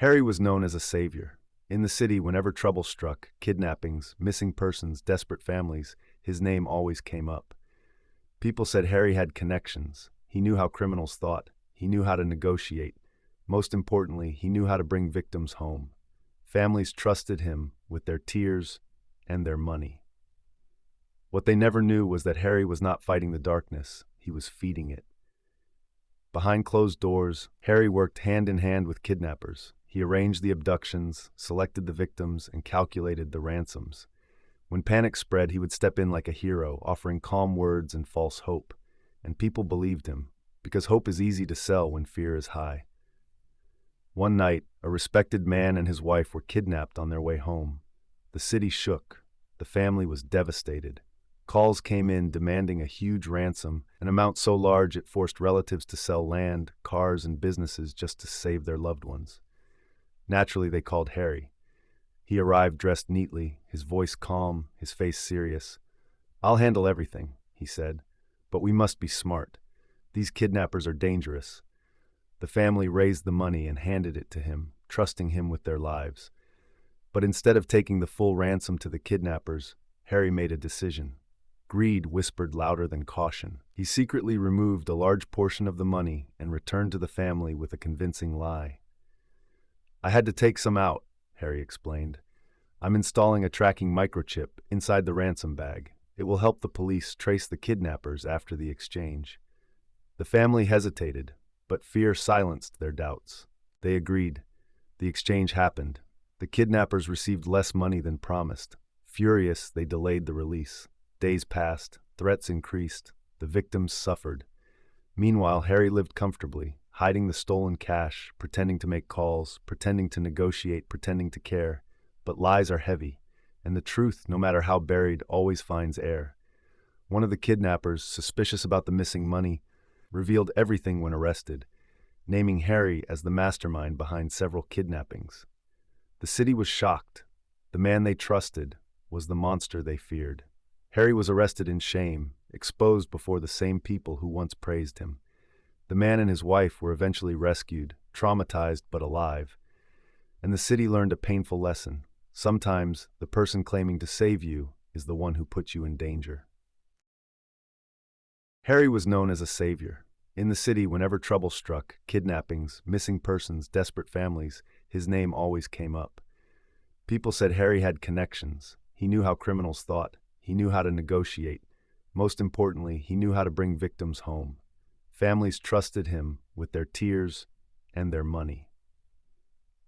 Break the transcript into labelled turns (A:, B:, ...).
A: Harry was known as a savior. In the city, whenever trouble struck, kidnappings, missing persons, desperate families, his name always came up. People said Harry had connections. He knew how criminals thought. He knew how to negotiate. Most importantly, he knew how to bring victims home. Families trusted him with their tears and their money. What they never knew was that Harry was not fighting the darkness, he was feeding it. Behind closed doors, Harry worked hand in hand with kidnappers. He arranged the abductions, selected the victims, and calculated the ransoms. When panic spread, he would step in like a hero, offering calm words and false hope. And people believed him, because hope is easy to sell when fear is high. One night, a respected man and his wife were kidnapped on their way home. The city shook. The family was devastated. Calls came in demanding a huge ransom, an amount so large it forced relatives to sell land, cars, and businesses just to save their loved ones. Naturally, they called Harry. He arrived dressed neatly, his voice calm, his face serious. "I'll handle everything," he said, "but we must be smart. These kidnappers are dangerous." The family raised the money and handed it to him, trusting him with their lives. But instead of taking the full ransom to the kidnappers, Harry made a decision. Greed whispered louder than caution. He secretly removed a large portion of the money and returned to the family with a convincing lie. "I had to take some out," Harry explained. "I'm installing a tracking microchip inside the ransom bag. It will help the police trace the kidnappers after the exchange." The family hesitated, but fear silenced their doubts. They agreed. The exchange happened. The kidnappers received less money than promised. Furious, they delayed the release. Days passed, threats increased, the victims suffered. Meanwhile, Harry lived comfortably, hiding the stolen cash, pretending to make calls, pretending to negotiate, pretending to care. But lies are heavy, and the truth, no matter how buried, always finds air. One of the kidnappers, suspicious about the missing money, revealed everything when arrested, naming Harry as the mastermind behind several kidnappings. The city was shocked. The man they trusted was the monster they feared. Harry was arrested in shame, exposed before the same people who once praised him. The man and his wife were eventually rescued, traumatized but alive. And the city learned a painful lesson. Sometimes the person claiming to save you is the one who puts you in danger. Harry was known as a savior. In the city, whenever trouble struck, kidnappings, missing persons, desperate families, his name always came up. People said Harry had connections. He knew how criminals thought. He knew how to negotiate. Most importantly, he knew how to bring victims home. Families trusted him with their tears and their money.